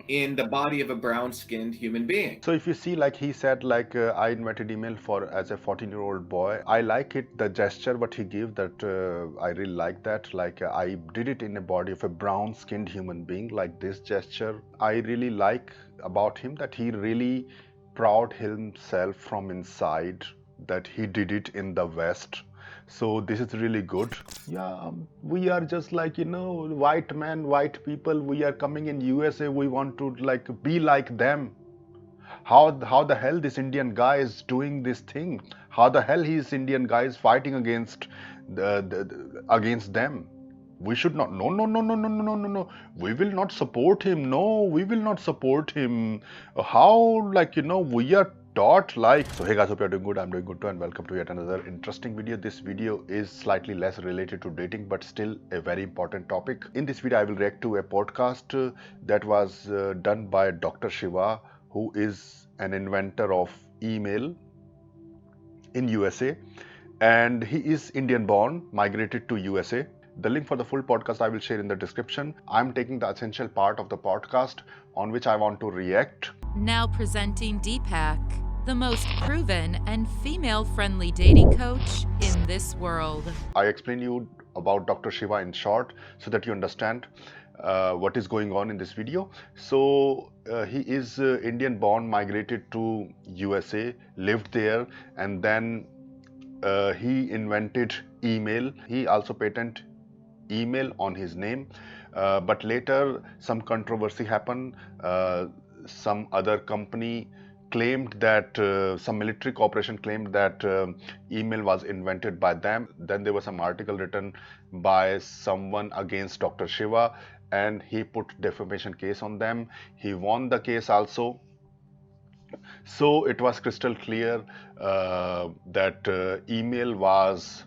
in the body of a brown-skinned human being. So if you see, like he said, like I invented email for as a 14-year-old boy. I like it, the gesture what he gave, that I really like that. Like I did it in the body of a brown-skinned human being. Like this gesture, I really like about him, that he really proud himself from inside that he did it in the West. So this is really good. Yeah, we are just like, white man, white people. We are coming in USA. We want to like be like them. How the hell this Indian guy is doing this thing? How the hell his Indian guy is fighting against against them? We should not. No, no, no, no, no, no, no, no, no. We will not support him. No, we will not support him. How, like, we are taught like. So hey guys, hope you're doing good. I'm doing good too, and welcome to yet another interesting video. This video is slightly less related to dating, but still a very important topic. In this video, I will react to a podcast that was done by Dr.Shiva, who is an inventor of email in USA, and he is Indian born, migrated to USA. The link for the full podcast I will share in the description. I'm taking the essential part of the podcast on which I want to react. Now presenting Deepak, the most proven and female-friendly dating coach in this world. I explain you about Dr. Shiva in short so that you understand what is going on in this video. So he is Indian born, migrated to USA, lived there, and then he invented email. He also patented email on his name, but later some controversy happened. Some other company claimed that some military corporation claimed that email was invented by them. Then there was some article written by someone against Dr. Shiva, and he put defamation case on them. He won the case also. So it was crystal clear that email was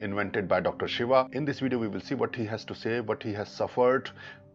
invented by Dr. Shiva. In this video, we will see what he has to say, what he has suffered,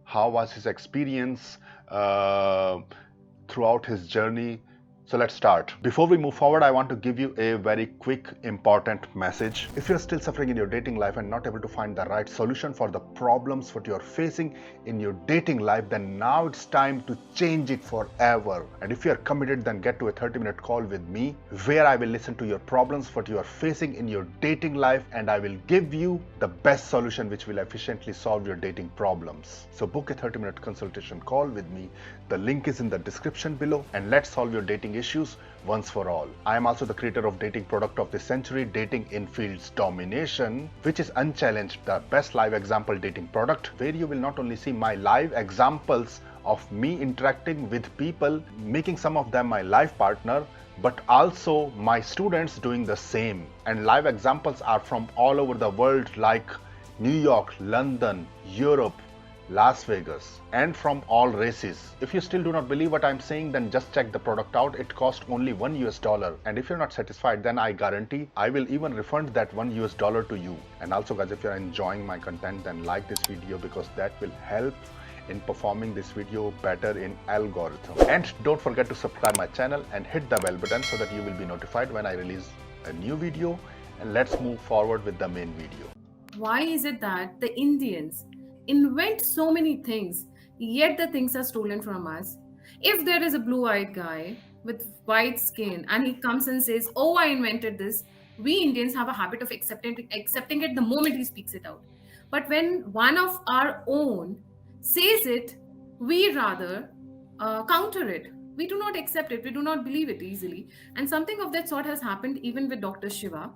how was his experience throughout his journey. So let's start. Before we move forward, I want to give you a very quick, important message. If you're still suffering in your dating life and not able to find the right solution for the problems what you're facing in your dating life, then now it's time to change it forever. And if you're committed, then get to a 30-minute call with me where I will listen to your problems what you are facing in your dating life, and I will give you the best solution which will efficiently solve your dating problems. So book a 30-minute consultation call with me. The link is in the description below, and let's solve your dating issues once for all. I am also the creator of dating product of the century, Dating in Fields Domination, which is unchallenged the best live example dating product, where you will not only see my live examples of me interacting with people, making some of them my life partner, but also my students doing the same. And live examples are from all over the world, like New York, London, Europe, Las Vegas, and from all races. If you still do not believe what I'm saying, then just check the product out. It costs only $1, and if you're not satisfied, then I guarantee I will even refund that $1 to you. And also guys, if you're enjoying my content, then like this video, because that will help in performing this video better in algorithm. And don't forget to subscribe my channel and hit the bell button so that you will be notified when I release a new video. And let's move forward with the main video. Why is it that the Indians invent so many things, yet the things are stolen from us? If there is a blue-eyed guy with white skin and he comes and says, "Oh, I invented this," we Indians have a habit of accepting it the moment he speaks it out. But when one of our own says it, we rather counter it. We do not accept it. We do not believe it easily. And something of that sort has happened even with Dr. Shiva.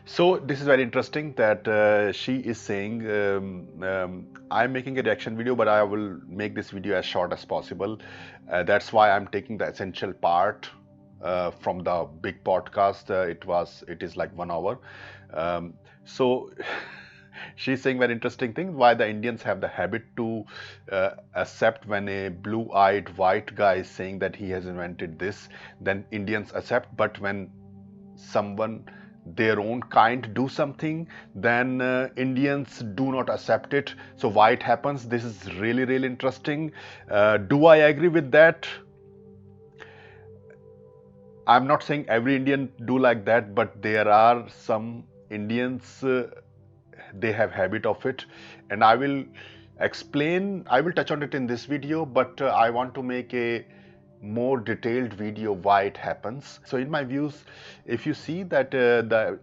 So this is very interesting that she is saying, I'm making a reaction video, but I will make this video as short as possible. That's why I'm taking the essential part from the big podcast. It is like 1 hour. So she's saying very interesting thing, why the Indians have the habit to accept when a blue-eyed white guy is saying that he has invented this, then Indians accept, but when someone their own kind do something, then Indians do not accept it. So why it happens? This is really, really interesting. Do I agree with that? I'm not saying every Indian do like that, but there are some Indians they have habit of it, and I will explain. I will touch on it in this video, but I want to make a more detailed video why it happens. So in my views, if you see that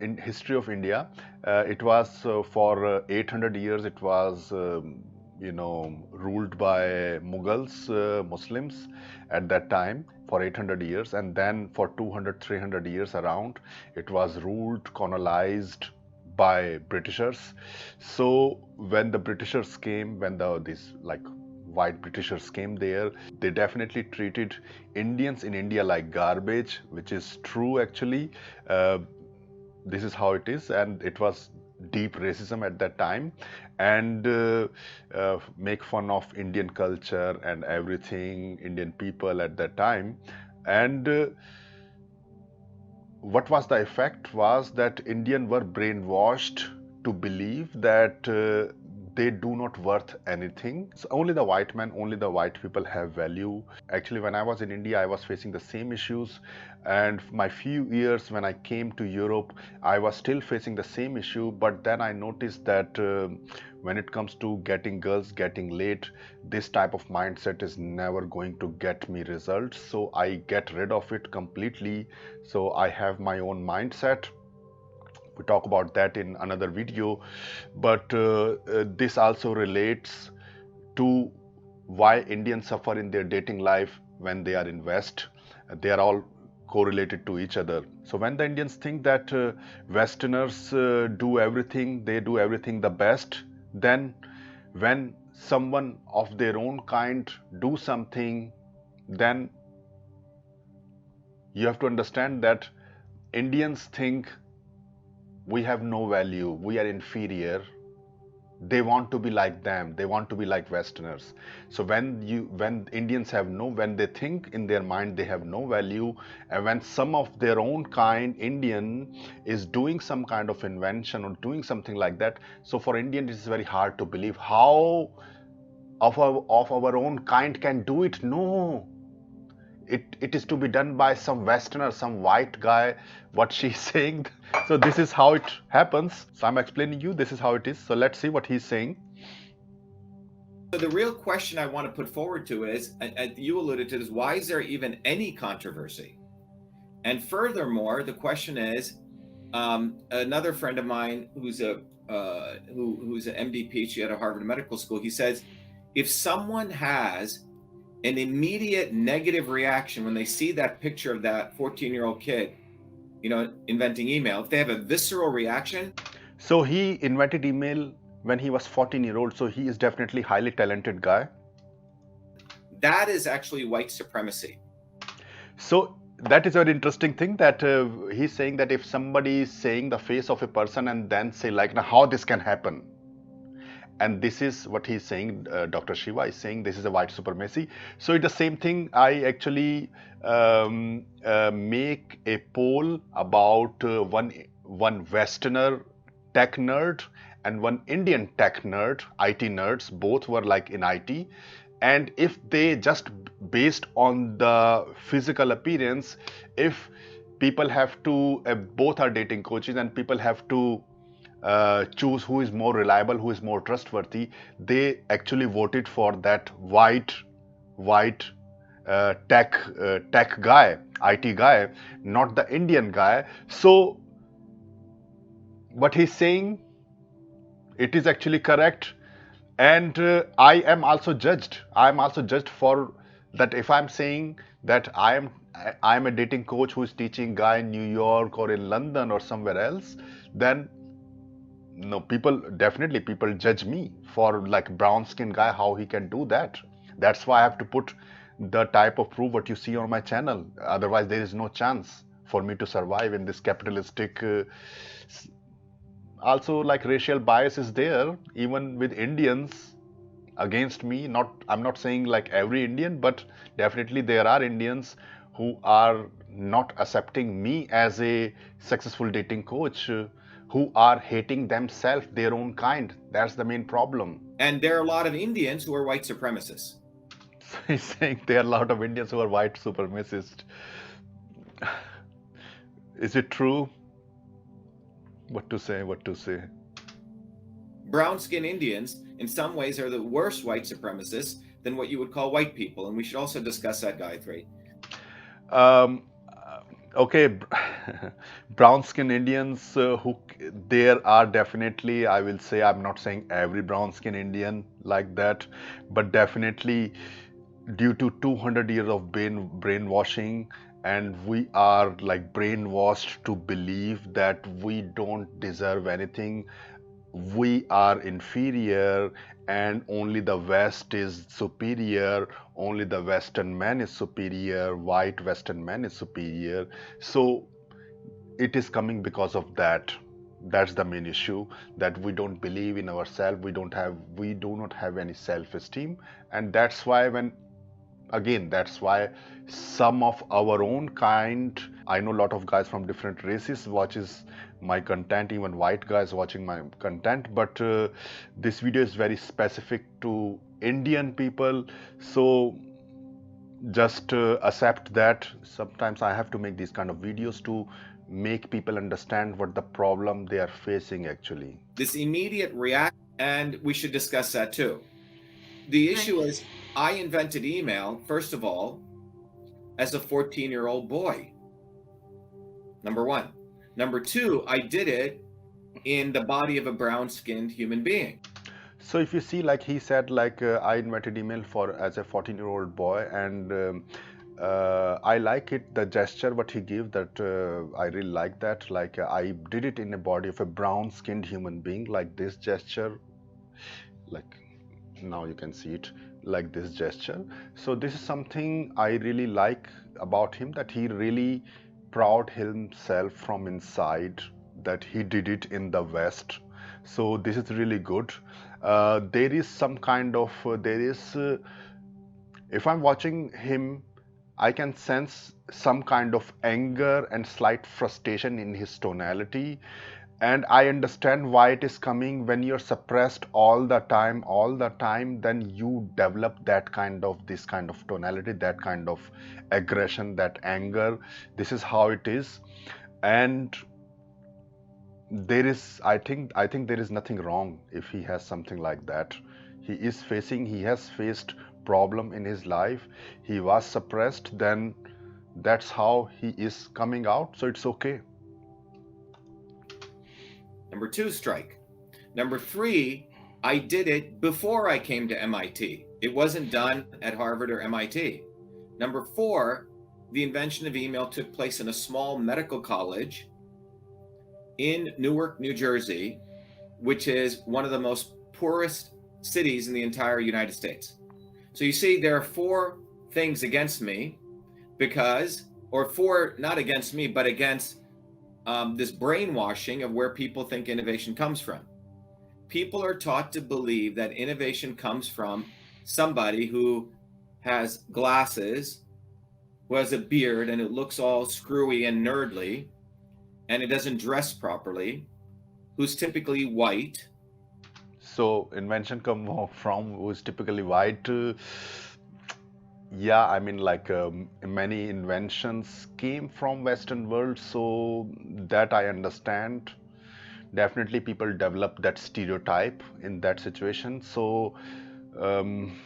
in history of India, it was for 800 years it was ruled by Mughals, Muslims at that time for 800 years, and then for 200-300 years around it was ruled, colonized by Britishers. So when the Britishers came, when these like white Britishers came there, they definitely treated Indians in India like garbage, which is true actually. This is how it is, and it was deep racism at that time, and make fun of Indian culture and everything, Indian people at that time. And what was the effect was that Indians were brainwashed to believe that they do not worth anything. So only the white man, only the white people have value. Actually, when I was in India, I was facing the same issues, and my few years when I came to Europe, I was still facing the same issue. But then I noticed that when it comes to getting girls, getting late, this type of mindset is never going to get me results. So I get rid of it completely. So I have my own mindset. We talk about that in another video, but this also relates to why Indians suffer in their dating life when they are in West. They are all correlated to each other. So when the Indians think that Westerners do everything, they do everything the best, then when someone of their own kind do something, then you have to understand that Indians think we have no value, we are inferior. They want to be like them, they want to be like Westerners. So when Indians when they think in their mind they have no value, and when some of their own kind Indian is doing some kind of invention or doing something like that, so for Indian it is very hard to believe how of our own kind can do it. No, it is to be done by some Westerner, some white guy, what she's saying. So this is how it happens. So I'm explaining you, this is how it is. So let's see what he's saying. So the real question I want to put forward to is, and you alluded to this, why is there even any controversy? And furthermore, the question is, another friend of mine who's an MD PhD at a Harvard Medical School, he says, if someone has an immediate negative reaction when they see that picture of that 14-year-old kid, inventing email, if they have a visceral reaction. So he invented email when he was 14-year-old, so he is definitely highly talented guy. That is actually white supremacy. So that is a very interesting thing that he's saying that if somebody is saying the face of a person and then say like, now how this can happen? And this is what he's saying, Dr. Shiva is saying this is a white supremacy. So it's the same thing. I actually make a poll about one Westerner tech nerd and one Indian tech nerd, IT nerds, both were like in IT. And if they just based on the physical appearance, if people have to, both are dating coaches and people have to choose who is more reliable, who is more trustworthy, they actually voted for that white tech guy, IT guy, not the Indian guy. So what he's saying, it is actually correct, and I am also judged. I am also judged for that. If I'm saying that I am a dating coach who is teaching guy in New York or in London or somewhere else, then no, people judge me for like brown skin guy, how he can do that. That's why I have to put the type of proof what you see on my channel. Otherwise there is no chance for me to survive in this capitalistic also like racial bias is there even with Indians against me. I'm not saying like every Indian, but definitely there are Indians who are not accepting me as a successful dating coach, who are hating themselves, their own kind. That's the main problem. And there are a lot of Indians who are white supremacists. So he's saying there are a lot of Indians who are white supremacists. Is it true? What to say? brown-skinned Indians in some ways are the worst white supremacists than what you would call white people. And we should also discuss that, Gayatri. Um, okay, brown skin Indians there are definitely, I will say, I'm not saying every brown skin Indian like that, but definitely due to 200 years of brainwashing, and we are like brainwashed to believe that we don't deserve anything, we are inferior, and only the West is superior, only the Western man is superior, white Western man is superior. So it is coming because of that. That's the main issue, that we don't believe in ourselves, we do not have any self-esteem. And that's why that's why some of our own kind, I know a lot of guys from different races watches my content, even white guys watching my content, but this video is very specific to Indian people. So just accept that sometimes I have to make these kind of videos to make people understand what the problem they are facing actually. This immediate reaction, and we should discuss that too. The issue is, I invented email, first of all, as a 14-year-old boy. Number one. Number two, I did it in the body of a brown-skinned human being. So if you see, like he said, like I invented email for as a 14-year-old boy, and I like it, the gesture what he gave, that I really like that. Like I did it in the body of a brown-skinned human being, like this gesture, like now you can see it, like this gesture. So this is something I really like about him, that he really proud himself from inside that he did it in the West. So this is really good. There is some kind of if I'm watching him, I can sense some kind of anger and slight frustration in his tonality, and I understand why it is coming. When you're suppressed all the time, then you develop that kind of this kind of tonality, that kind of aggression, that anger. This is how it is. And there is, I think there is nothing wrong if he has something like that. He has faced problem in his life. He was suppressed, then that's how he is coming out, so it's okay. Number two, strike. Number three, I did it before I came to MIT. It wasn't done at Harvard or MIT. Number four, the invention of email took place in a small medical college in Newark, New Jersey, which is one of the most poorest cities in the entire United States. So you see, there are four things against me not against me, but against this brainwashing of where people think innovation comes from. People are taught to believe that innovation comes from somebody who has glasses, who has a beard, and it looks all screwy and nerdly, and it doesn't dress properly, who's typically white. So invention come from who's typically white. Yeah, I mean, like many inventions came from Western world, so that I understand. Definitely people develop that stereotype in that situation. So um,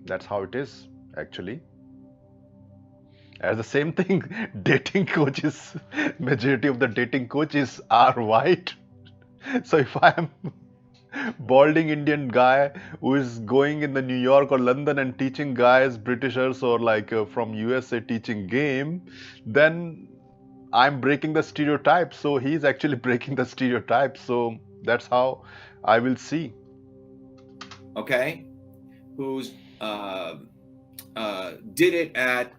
that's how it is actually. As the same thing, dating coaches, majority of the dating coaches are white. So if I am balding Indian guy who is going in the New York or London and teaching guys, Britishers or like from USA teaching game, then I'm breaking the stereotype. So he's actually breaking the stereotype. So that's how I will see. Okay, who's did it at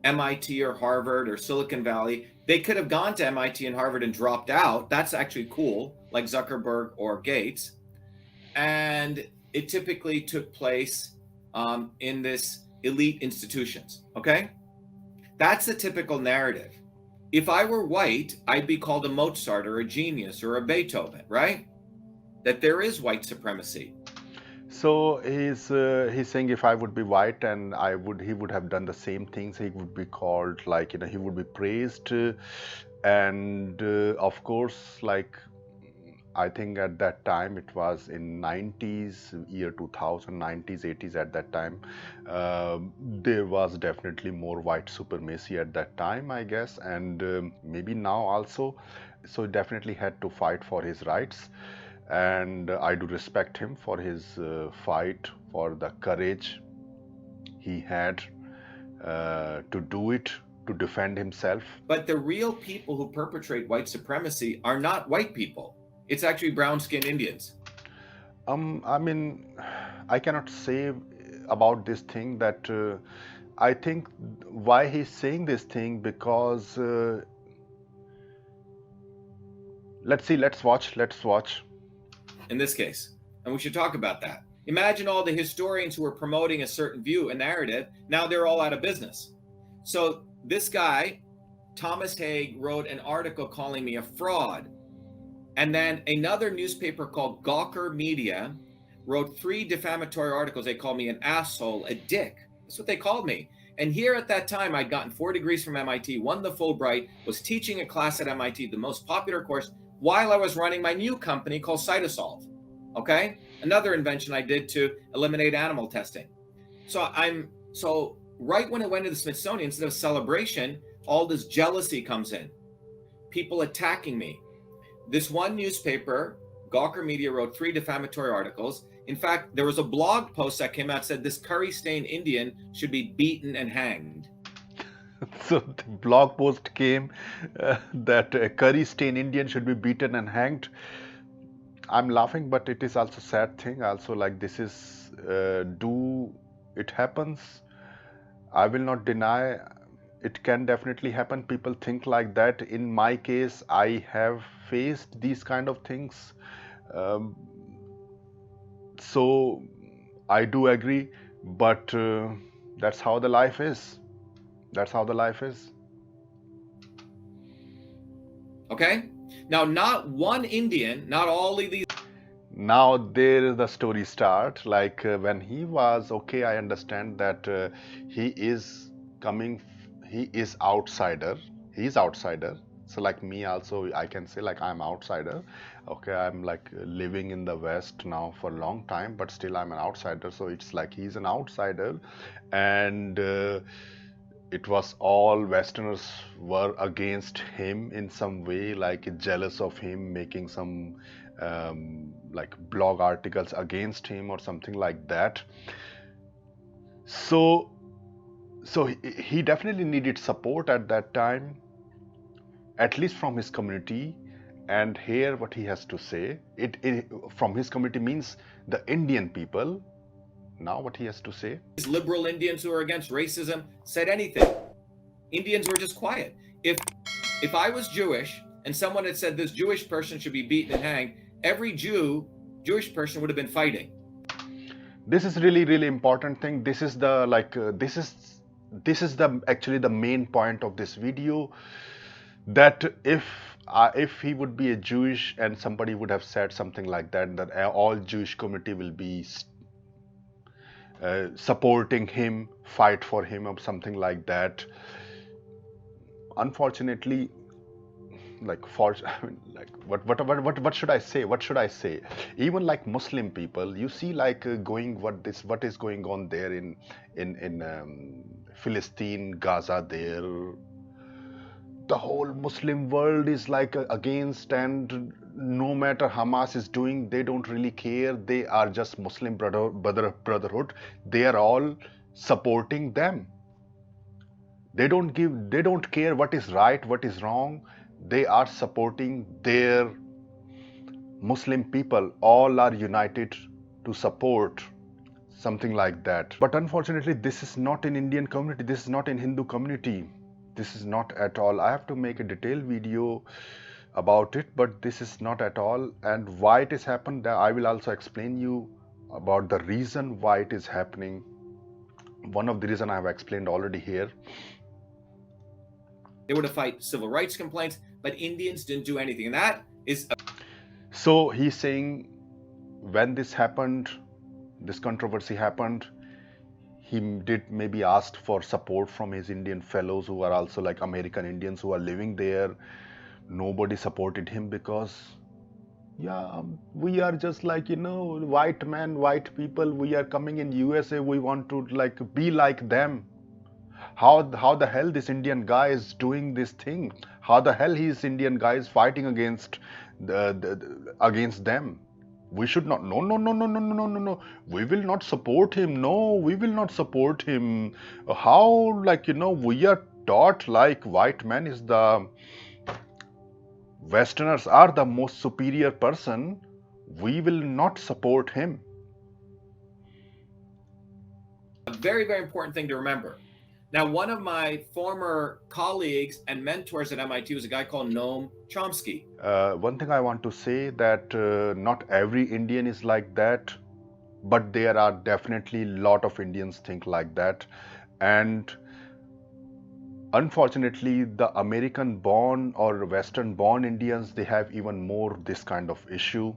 MIT or Harvard or Silicon Valley. They could have gone to MIT and Harvard and dropped out. That's actually cool, like Zuckerberg or Gates. And it typically took place in this elite institutions. Okay, that's the typical narrative. If I were white, I'd be called a Mozart or a genius or a Beethoven, right? That there is white supremacy. So he's saying if I would be white and he would have done the same things. He would be called, like, he would be praised, and of course, like, I think at that time it was in 90s, year 2000, 90s, 80s. At that time, there was definitely more white supremacy at that time, I guess, and maybe now also. So he definitely had to fight for his rights, and I do respect him for his fight, for the courage he had to do it, to defend himself. But the real people who perpetrate white supremacy are not white people. It's actually brown-skinned Indians. I mean, I cannot say about this thing that I think why he's saying this thing because let's see, let's watch. In this case, and we should talk about that. Imagine all the historians who were promoting a certain view, a narrative, now they're all out of business. So this guy, Thomas Haig, wrote an article calling me a fraud. And then another newspaper called Gawker Media wrote 3 defamatory articles. They called me an asshole, a dick. That's what they called me. And here at that time, I'd gotten 4 degrees from MIT, won the Fulbright, was teaching a class at MIT, the most popular course, while I was running my new company called Cytosolve. Okay? Another invention I did to eliminate animal testing. So right when it went to the Smithsonian, instead of celebration, all this jealousy comes in. People attacking me. This one newspaper, Gawker Media, wrote 3 defamatory articles. In fact, there was a blog post that came out that said this curry-stained Indian should be beaten and hanged. So the blog post came that a curry-stained Indian should be beaten and hanged. I'm laughing, but it is also sad thing. Also, like this is it happens. I will not deny. It can definitely happen. People think like that. In my case, I have faced these kind of things. So I do agree, but that's how the life is. That's how the life is. Okay? Now, not one Indian, not all of these. Now there the story start. Like when he was okay, I understand that he is coming. He is outsider. He's outsider. So like me also, I can say like I'm outsider. Okay, I'm like living in the West now for a long time, but still I'm an outsider. So it's like he's an outsider, and it was all Westerners were against him in some way, like jealous of him, making some like blog articles against him or something like that. So he definitely needed support at that time, at least from his community. And here what he has to say, it from his community means the Indian people. Now what he has to say. These liberal Indians who are against racism said anything. Indians were just quiet. If I was Jewish and someone had said this Jewish person should be beaten and hanged, every Jewish person would have been fighting. This is really important thing. This is the this is the actually the main point of this video, that if he would be a Jewish and somebody would have said something like that, that all Jewish community will be supporting him, fight for him or something like that. Unfortunately, like what should I say? What should I say? Even like Muslim people, you see like what is going on there in Philistine, Gaza there. The whole Muslim world is like against, and no matter Hamas is doing, they don't really care. They are just Muslim brotherhood. They are all supporting them. They don't care what is right, what is wrong. They are supporting their Muslim people. All are united to support something like that. But unfortunately, this is not in Indian community. This is not in Hindu community. This is not at all. I have to make a detailed video about it, but this is not at all. And why it is happened, I will also explain you about the reason why it is happening. One of the reason I have explained already here. They were to fight civil rights complaints, but Indians didn't do anything. And that is... So he's saying when this happened, this controversy happened, he did maybe asked for support from his Indian fellows who are also like American Indians who are living there. Nobody supported him because Yeah, we are just like, white men, white people. We are coming in USA. We want to like be like them. How the hell this Indian guy is doing this thing? How the hell his Indian guy is fighting against against them? We should not. No, no, no, no, no, no, no, no, no. We will not support him. No, we will not support him. How, like, we are taught like white man is the Westerners are the most superior person. We will not support him. A very, very important thing to remember. Now, one of my former colleagues and mentors at MIT was a guy called Noam Chomsky. One thing I want to say that not every Indian is like that, but there are definitely a lot of Indians think like that. And unfortunately, the American born or Western born Indians, they have even more this kind of issue.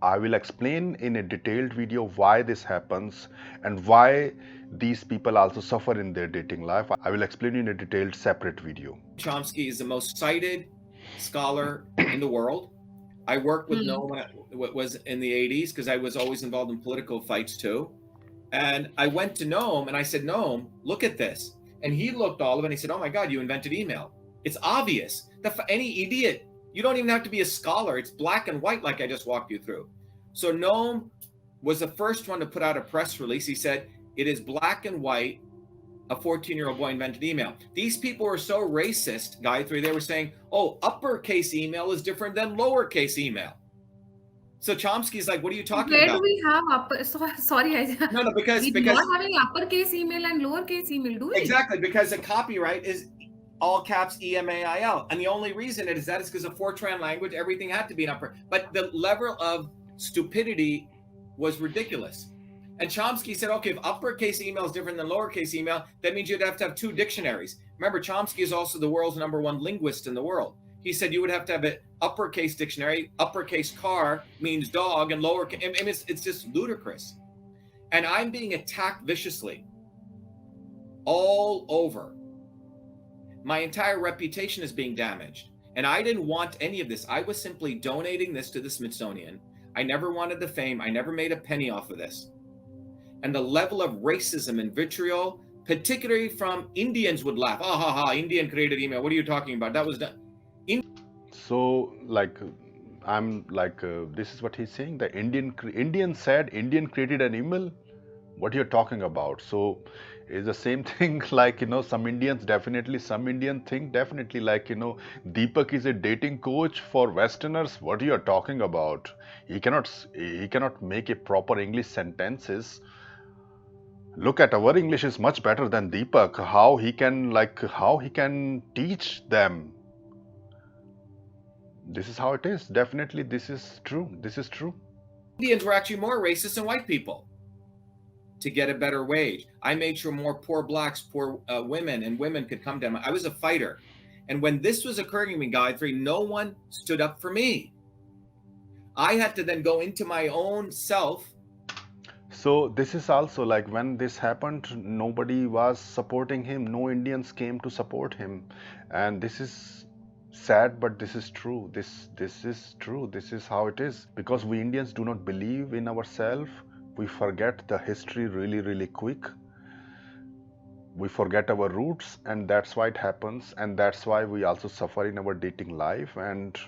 I will explain in a detailed video why this happens and why these people also suffer in their dating life. I will explain in a detailed separate video. Chomsky is the most cited scholar in the world. I worked with Noam when it was in the 80s because I was always involved in political fights too. And I went to Noam and I said, Noam, look at this. And he looked all of it and he said, oh my God, you invented email. It's obvious. Any idiot, you don't even have to be a scholar. It's black and white like I just walked you through. So Noam was the first one to put out a press release. He said, it is black and white. A 14-year-old boy invented email. These people were so racist, Gayatri, they were saying, oh, uppercase email is different than lowercase email. So Chomsky's like, what are you talking Where about? do we have upper? Sorry, No, because we do not have any uppercase email and lowercase email, do we? Exactly, because the copyright is all caps EMAIL, and the only reason it is that is because of Fortran language. Everything had to be an upper, but the level of stupidity was ridiculous. And Chomsky said, okay, if uppercase email is different than lowercase email, that means you'd have to have two dictionaries. Remember, Chomsky is also the world's #1 linguist in the world. He said you would have to have an uppercase dictionary. Uppercase car means dog, and lowercase, I mean, it's just ludicrous. And I'm being attacked viciously all over. My entire reputation is being damaged. And I didn't want any of this. I was simply donating this to the Smithsonian. I never wanted the fame. I never made a penny off of this. And the level of racism and vitriol, particularly from Indians, would laugh. Ah, ha, ha, Indian created email. What are you talking about? That was done. So, like, this is what he's saying. The Indian said Indian created an email. What you're talking about? So, it's the same thing. Like, some Indians definitely, some Indian think definitely like, Deepak is a dating coach for Westerners. What you're talking about? He cannot make a proper English sentences. Look at our English is much better than Deepak. How he can teach them. This is how it is. Definitely, this is true. This is true. Indians were actually more racist than white people to get a better wage. I made sure more poor blacks, poor women, and women could come down. I was a fighter. And when this was occurring to me, Gayatri, no one stood up for me. I had to then go into my own self. So this is also like when this happened, nobody was supporting him. No Indians came to support him. And this is sad, but this is true. This is true. This is how it is. Because we Indians do not believe in ourselves. We forget the history really, really quick. We forget our roots, and that's why it happens. And that's why we also suffer in our dating life. And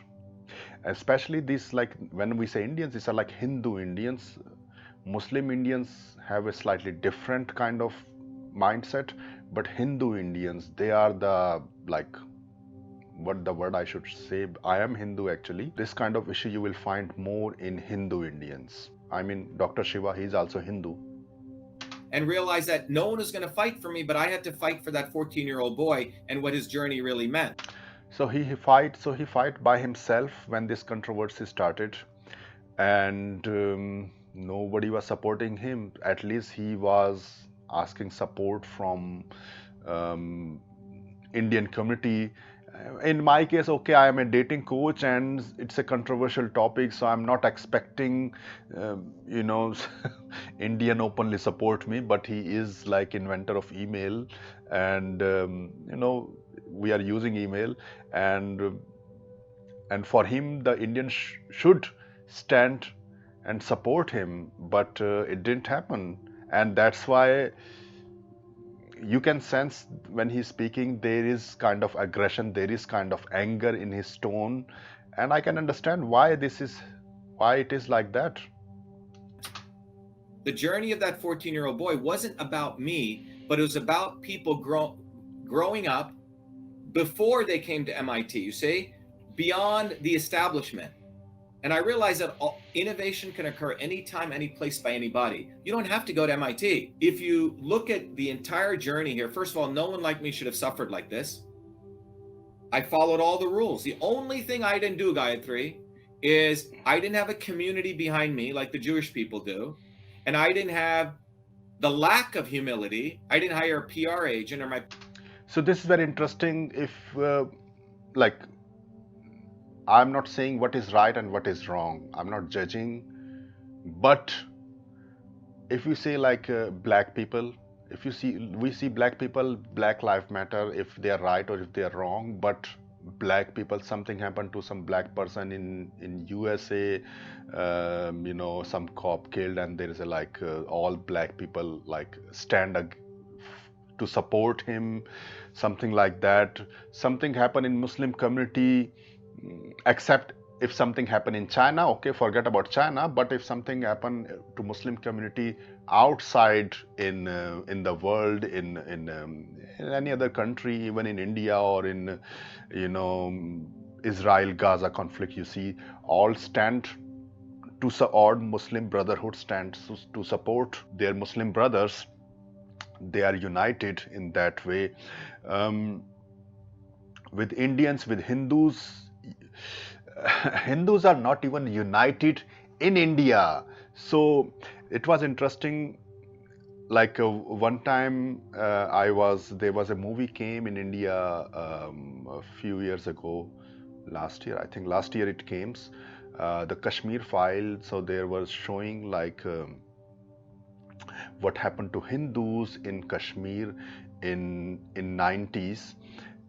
especially these, like when we say Indians, these are like Hindu Indians. Muslim Indians have a slightly different kind of mindset, but Hindu Indians, they are the, like, what the word I should say, I am Hindu actually. This kind of issue you will find more in Hindu Indians. I mean, Dr. Shiva, he's also Hindu. And realize that no one was going to fight for me, but I had to fight for that 14-year-old boy and what his journey really meant. So he fight by himself when this controversy started, and nobody was supporting him. At least he was asking support from Indian community. In my case, okay, I am a dating coach and it's a controversial topic, so I'm not expecting, Indian openly support me, but he is like inventor of email, and we are using email, and and for him the Indians should stand and support him, but it didn't happen. And that's why you can sense when he's speaking there is kind of aggression, there is kind of anger in his tone, and I can understand why it is like that. The journey of that 14-year-old boy wasn't about me, but it was about people growing up before they came to MIT, you see, beyond the establishment. And I realized that innovation can occur anytime, any place, by anybody. You don't have to go to MIT. If you look at the entire journey here, first of all, no one like me should have suffered like this. I followed all the rules. The only thing I didn't do, Gayatri, is I didn't have a community behind me like the Jewish people do. And I didn't have the lack of humility. I didn't hire a PR agent or my... So this is very interesting. If like, I'm not saying what is right and what is wrong. I'm not judging. But if you say like black people, if you see, we see black people, Black Lives Matter, if they are right or if they are wrong. But black people, something happened to some black person in USA, you know, some cop killed, and there is a like all black people like stand to support him, something like that. Something happened in Muslim community, except if something happened in China, okay, forget about China. But if something happened to Muslim community outside in the world, in any other country, even in India or in, you know, Israel Gaza conflict, you see, all stand to or Muslim Brotherhood stands to support their Muslim brothers. They are united in that way. With Indians, with Hindus, Hindus are not even united in India. So it was interesting. Like one time, there was a movie came in India a few years ago, last year, I think last year it came, the Kashmir file. So there was showing like what happened to Hindus in Kashmir in 90s.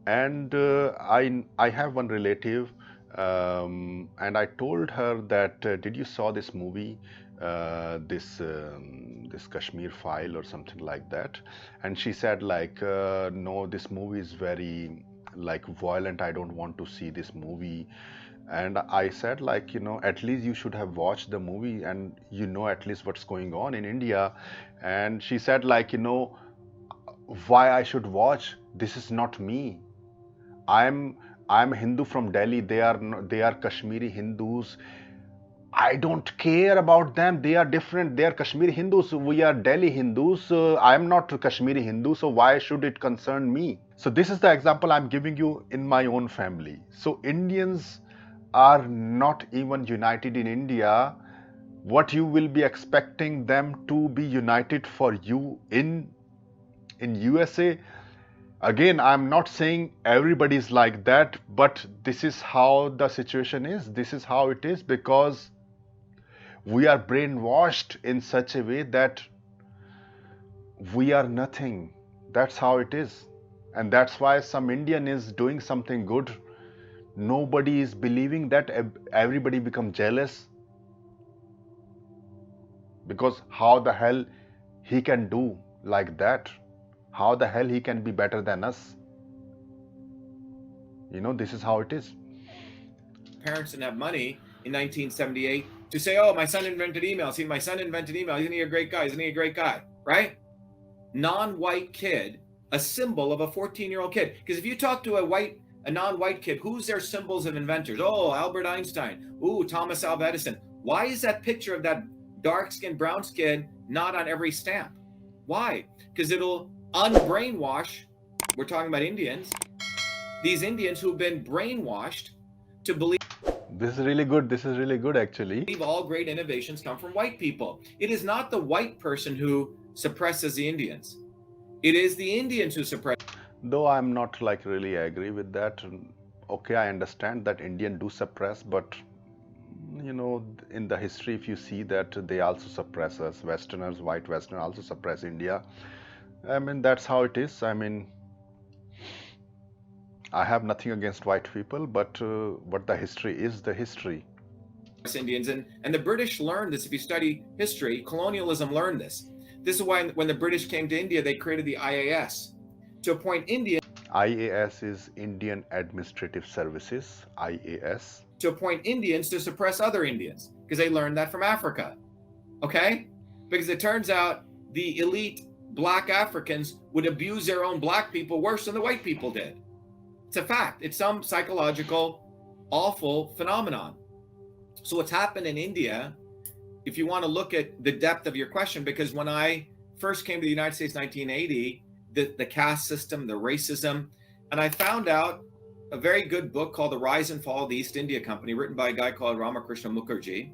And I have one relative, and I told her that did you saw this movie, this Kashmir file or something like that? And she said like no, this movie is very like violent, I don't want to see this movie. And I said like, you know, at least you should have watched the movie and you know at least what's going on in India. And she said like, you know, why I should watch, this is not me. I'm a Hindu from Delhi. They are Kashmiri Hindus. I don't care about them. They are different. They are Kashmiri Hindus. We are Delhi Hindus. I am not a Kashmiri Hindu. So why should it concern me? So this is the example I'm giving you in my own family. So Indians are not even united in India. What you will be expecting them to be united for you in USA? Again, I'm not saying everybody is like that, but this is how the situation is. This is how it is because we are brainwashed in such a way that we are nothing. That's how it is. And that's why some Indian is doing something good. Nobody is believing that, everybody become jealous. Because how the hell he can do like that? How the hell he can be better than us? You know, this is how it is. Parents didn't have money in 1978 to say, oh, my son invented email. See, my son invented email. Isn't he a great guy? Isn't he a great guy? Right? Non-white kid, a symbol of a 14-year-old kid. Because if you talk to a non-white kid, who's their symbols of inventors? Oh, Albert Einstein. Ooh, Thomas Alva Edison. Why is that picture of that dark-skinned, brown-skinned not on every stamp? Why? Because it'll unbrainwash, we're talking about Indians, these Indians who've been brainwashed to believe This is really good. This is really good, actually. all great innovations come from white people. It is not the white person who suppresses the Indians. It is the Indians who suppress. Though I'm not like really agree with that. Okay, I understand that Indian do suppress, but you know, in the history, if you see that they also suppress us, Westerners, white Westerners also suppress India. I mean, that's how it is. I mean, I have nothing against white people, but the history is the history. Indians, and the British learned this. If you study history, colonialism learned this. This is why when the British came to India, they created the IAS to appoint Indians. IAS is Indian Administrative Services, IAS. To appoint Indians to suppress other Indians, because they learned that from Africa. Okay? Because it turns out the elite black Africans would abuse their own black people worse than the white people did. It's a fact. It's some psychological, awful phenomenon. So what's happened in India, if you want to look at the depth of your question, because when I first came to the United States in 1980, the caste system, the racism, and I found out a very good book called The Rise and Fall of the East India Company, written by a guy called Ramakrishna Mukherjee.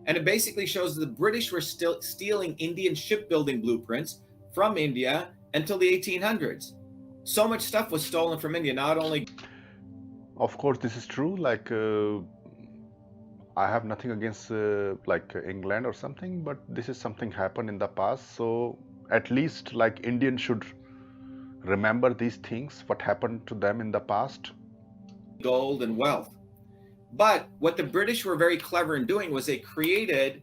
And it basically shows that the British were still stealing Indian shipbuilding blueprints from India until the 1800s. So much stuff was stolen from India, not only... Of course, this is true. Like, I have nothing against like England or something, but this is something happened in the past. So at least like Indians should remember these things, what happened to them in the past. Gold and wealth. But what the British were very clever in doing was they created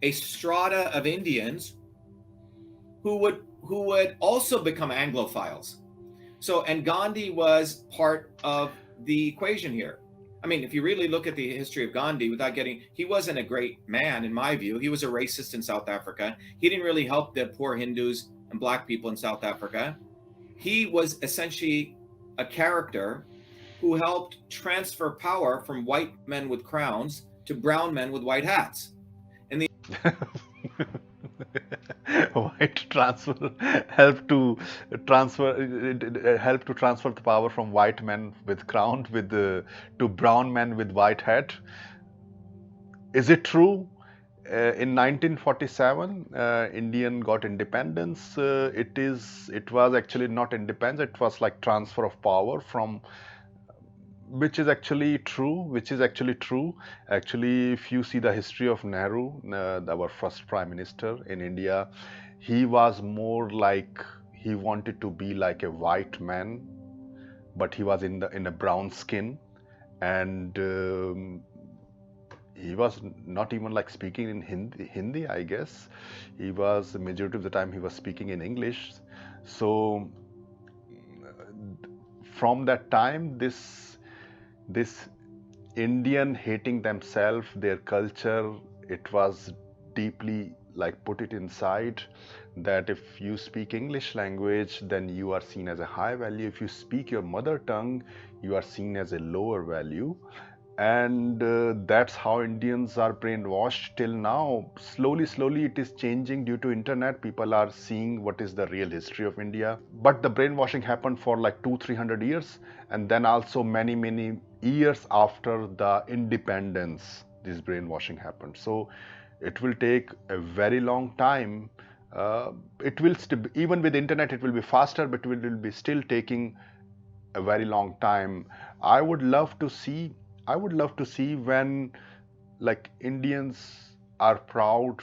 a strata of Indians who would also become Anglophiles. So, and Gandhi was part of the equation here. I mean, if you really look at the history of Gandhi, he wasn't a great man in my view. He was a racist in South Africa. He didn't really help the poor Hindus and black people in South Africa. He was essentially a character who helped transfer power from white men with crowns to brown men with white hats. And the White transfer help to transfer the power from white men with crown to brown men with white hat. Is it true? In 1947, Indian got independence. It was actually not independence. It was like transfer of power from, which is actually true. Actually, if you see the history of Nehru, our first prime minister in India, he was more like, he wanted to be like a white man, but he was in a brown skin, and he was not even like speaking in Hindi, I guess. He was, the majority of the time he was speaking in English. So from that time, this Indian hating themselves, their culture, it was deeply like put it inside, that if you speak English language, then you are seen as a high value. If you speak your mother tongue, you are seen as a lower value. And that's how Indians are brainwashed till now. Slowly it is changing due to internet. People are seeing what is the real history of India. But the brainwashing happened for like 200-300 years, and then also many years after the independence, this brainwashing happened. So it will take a very long time. It will even with internet it will be faster, but it will be still taking a very long time. I would love to see when like Indians are proud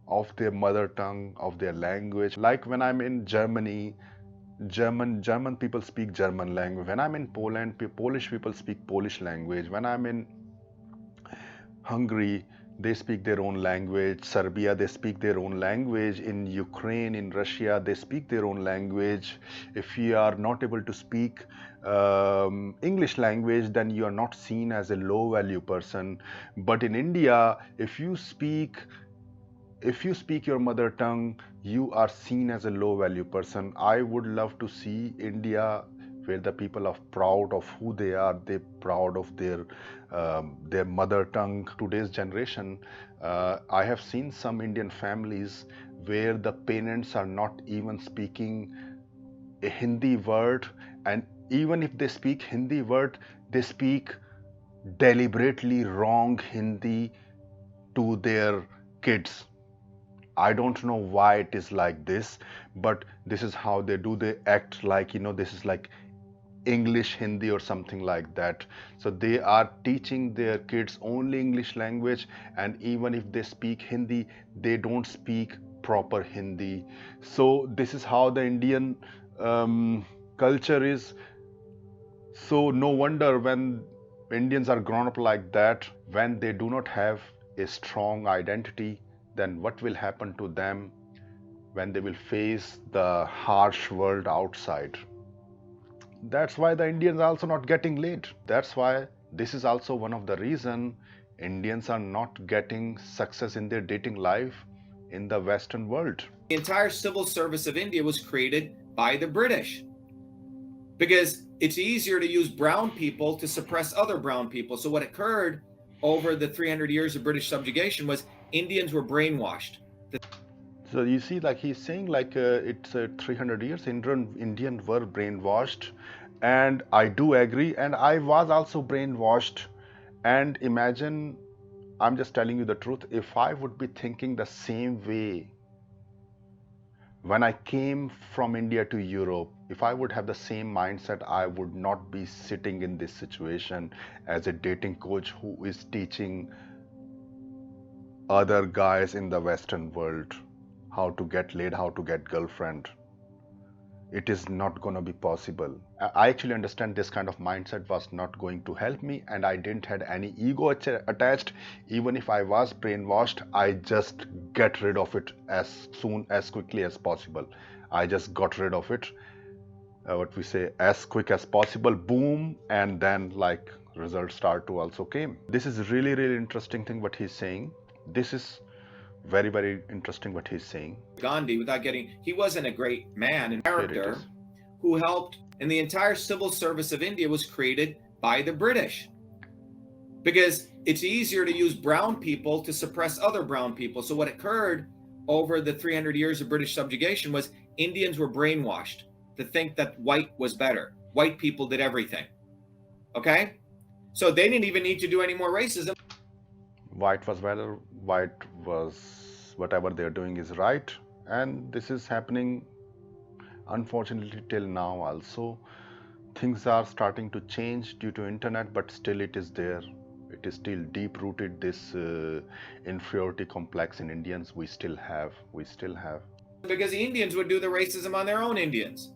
of their mother tongue, of their language. Like when I'm in Germany, German people speak German language. When I'm in Poland, Polish people speak Polish language. When I'm in Hungary, they speak their own language. Serbia, they speak their own language. In Ukraine, in Russia, they speak their own language. If you are not able to speak English language, then you are not seen as a low value person. But in India, if you speak your mother tongue, you are seen as a low value person. I would love to see India where the people are proud of who they are, they're proud of their mother tongue. Today's generation, I have seen some Indian families where the parents are not even speaking a Hindi word, and even if they speak Hindi word, they speak deliberately wrong Hindi to their kids. I don't know why it is like this, but this is how they do. They act like, this is like English Hindi or something like that. So they are teaching their kids only English language, and even if they speak Hindi, they don't speak proper Hindi. So this is how the Indian culture is. So no wonder when Indians are grown up like that, when they do not have a strong identity, then what will happen to them when they will face the harsh world outside? That's why the Indians are also not getting laid. That's why this is also one of the reason Indians are not getting success in their dating life in the Western world. The entire civil service of India was created by the British because it's easier to use brown people to suppress other brown people. So what occurred over the 300 years of British subjugation was Indians were brainwashed. So you see, like he's saying, like it's 300 years Indian were brainwashed, and I do agree, and I was also brainwashed. And imagine, I'm just telling you the truth, if I would be thinking the same way when I came from India to Europe, if I would have the same mindset, I would not be sitting in this situation as a dating coach who is teaching other guys in the Western world how to get laid, how to get girlfriend. It is not going to be possible. I actually understand this kind of mindset was not going to help me, and I didn't had any ego attached. Even if I was brainwashed, I just get rid of it as quickly as possible. I just got rid of it, what we say, as quick as possible, boom, and then like results start to also came. This is really interesting thing what he's saying. This is very interesting what he's saying. Gandhi, without getting, he wasn't a great man and character who helped, and the entire civil service of India was created by the British because it's easier to use brown people to suppress other brown people. So what occurred over the 300 years of British subjugation was Indians were brainwashed to think that white was better. White people did everything. Okay? So they didn't even need to do any more racism. White was better, white was whatever they're doing is right, and this is happening unfortunately till now also. Things are starting to change due to internet, but still it is there. It is still deep rooted, this inferiority complex in Indians we still have. Because the Indians would do the racism on their own Indians.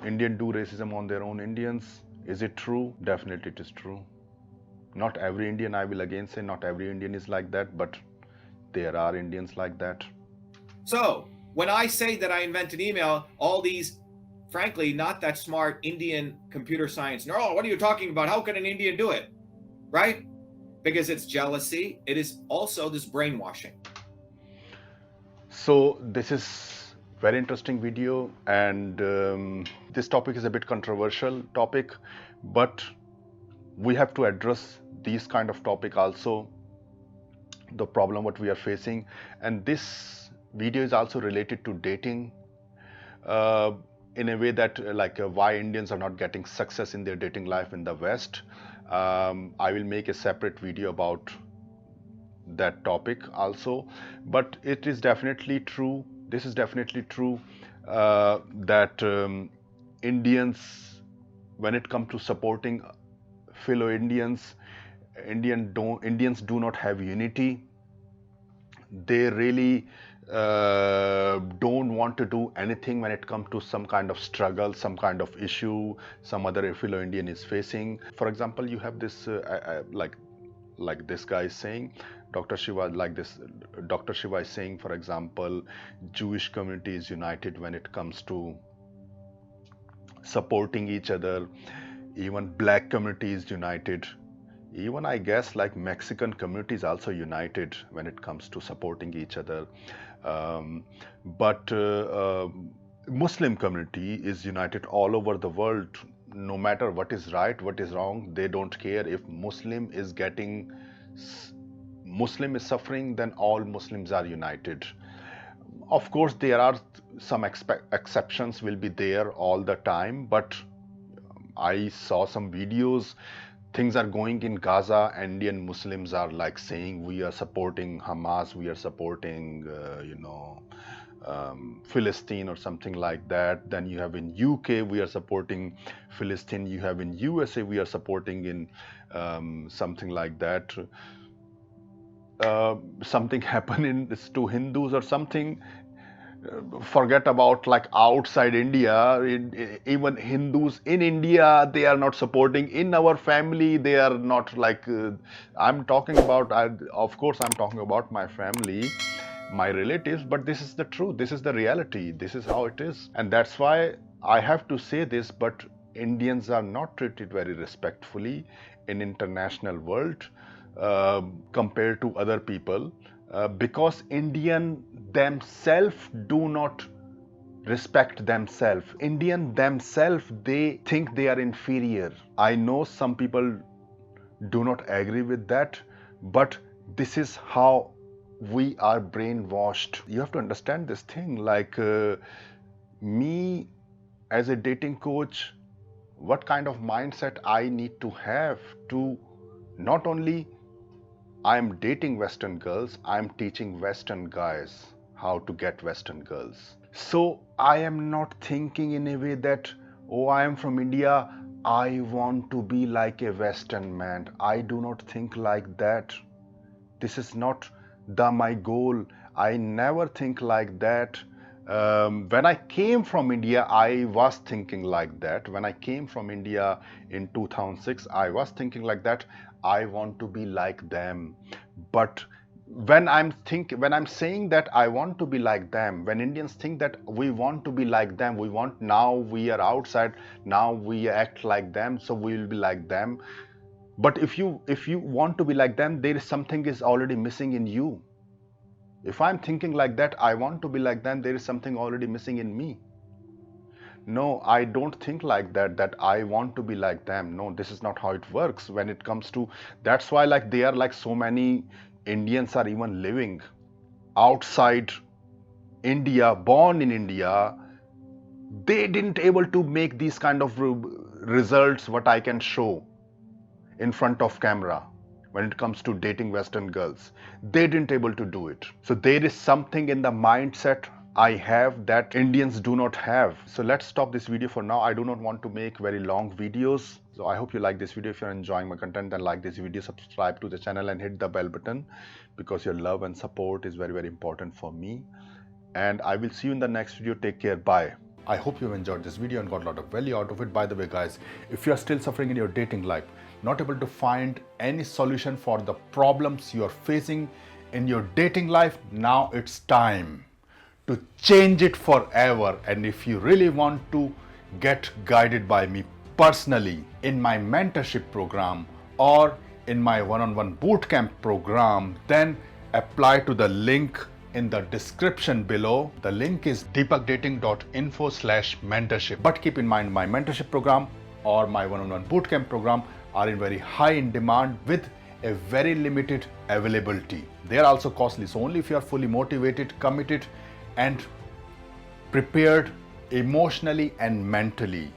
Indian do racism on their own Indians. Is it true? Definitely it is true. Not every Indian, I will again say, not every Indian is like that, but there are Indians like that. So when I say that I invented email, all these, frankly, not that smart Indian computer science, no, what are you talking about? How can an Indian do it? Right? Because it's jealousy. It is also this brainwashing. So this is very interesting video, and this topic is a bit controversial topic, but we have to address these kind of topic also, the problem what we are facing. And this video is also related to dating in a way that why Indians are not getting success in their dating life in the West. I will make a separate video about that topic also, but it is definitely true, this is definitely true, that Indians, when it comes to supporting fellow Indians, Indians do not have unity. They really don't want to do anything when it comes to some kind of struggle, some kind of issue some other fellow Indian is facing. For example, you have this like this guy is saying, Dr.Shiva, like this Dr.Shiva is saying, for example, Jewish community is united when it comes to supporting each other. Even black community is united. Even I guess like Mexican community is also united when it comes to supporting each other. But Muslim community is united all over the world. No matter what is right, what is wrong, they don't care. If Muslim is suffering, then all Muslims are united. Of course, there are some exceptions will be there all the time, but I saw some videos, things are going in Gaza, Indian Muslims are like saying we are supporting Hamas, we are supporting Philistine or something like that. Then you have in UK we are supporting Philistine, you have in USA we are supporting in something like that. Something happened in to Hindus or something. Forget about like outside India. Even Hindus in India, they are not supporting. In our family, they are not like. I'm talking about. Of course, I'm talking about my family, my relatives. But this is the truth. This is the reality. This is how it is, and that's why I have to say this. But Indians are not treated very respectfully in international world compared to other people because Indian themselves do not respect themselves. Indian themselves, they think they are inferior. I know some people do not agree with that, but this is how we are brainwashed. You have to understand this thing. Like me as a dating coach, what kind of mindset I need to have to not only I'm dating Western girls, I'm teaching Western guys how to get Western girls. So I am not thinking in a way that, oh, I am from India, I want to be like a Western man. I do not think like that. This is not my goal. I never think like that. When I came from India, I was thinking like that. When I came from India in 2006, I was thinking like that. I want to be like them. But when I'm saying that I want to be like them, when Indians think that we want to be like them, now we are outside, now we act like them, so we will be like them. But if you want to be like them, there is something is already missing in you. If I'm thinking like that, I want to be like them, there is something already missing in me. No, I don't think like that I want to be like them. No, this is not how it works when it comes to. That's why like they are like so many Indians are even living outside India, born in India. They didn't able to make these kind of results what I can show in front of camera when it comes to dating Western girls. They didn't able to do it. So there is something in the mindset I have that Indians do not have. So let's stop this video for now. I do not want to make very long videos. So I hope you like this video. If you're enjoying my content, then like this video, subscribe to the channel and hit the bell button because your love and support is very, very important for me. And I will see you in the next video. Take care. Bye. I hope you enjoyed this video and got a lot of value out of it. By the way, guys, if you are still suffering in your dating life, not able to find any solution for the problems you are facing in your dating life, now it's time to change it forever. And if you really want to get guided by me personally in my mentorship program or in my one-on-one bootcamp program, then apply to the link in the description below. The link is deepakdating.info/mentorship. But keep in mind, my mentorship program or my one-on-one bootcamp program are in very high in demand with a very limited availability. They are also costly. So only if you are fully motivated, committed, and prepared emotionally and mentally,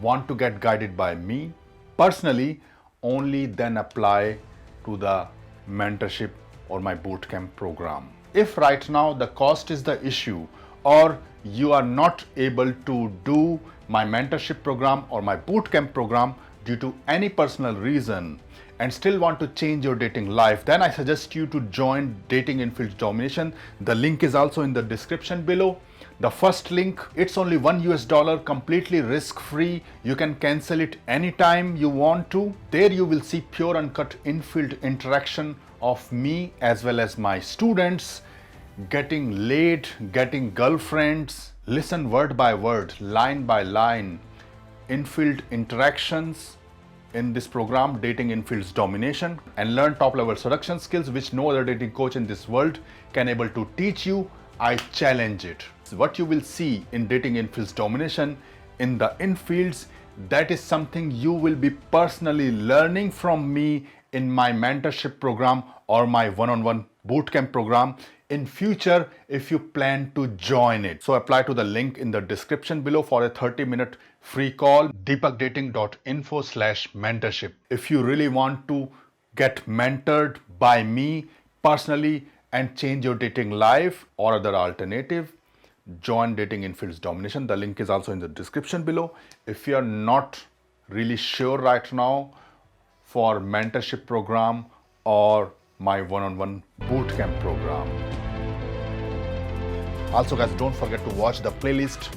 want to get guided by me personally, only then apply to the mentorship or my bootcamp program. If right now the cost is the issue, or you are not able to do my mentorship program or my bootcamp program due to any personal reason and still want to change your dating life, then I suggest you to join Dating Infield Domination. The link is also in the description below. The first link, it's only $1, completely risk-free. You can cancel it anytime you want to. There you will see pure uncut infield interaction of me as well as my students, getting laid, getting girlfriends. Listen word by word, line by line, infield interactions in this program, Dating Infield's Domination, and learn top-level seduction skills which no other dating coach in this world can able to teach you. I challenge it. What you will see in Dating Infield's Domination in the infields, that is something you will be personally learning from me in my mentorship program or my one-on-one bootcamp program in future if you plan to join it. So apply to the link in the description below for a 30-minute free call, deepakdating.info/mentorship. If you really want to get mentored by me personally and change your dating life or other alternative, join Dating Infield's Domination. The link is also in the description below. If you are not really sure right now for mentorship program or my one-on-one bootcamp program, Also guys, don't forget to watch the playlist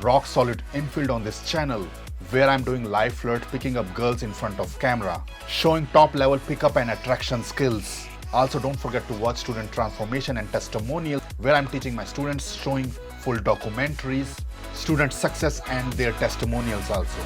Rock Solid Infield on this channel, where I'm doing live flirt, picking up girls in front of camera, showing top level pickup and attraction skills. Also don't forget to watch Student Transformation and Testimonial, where I'm teaching my students, showing full documentaries, student success and their testimonials also.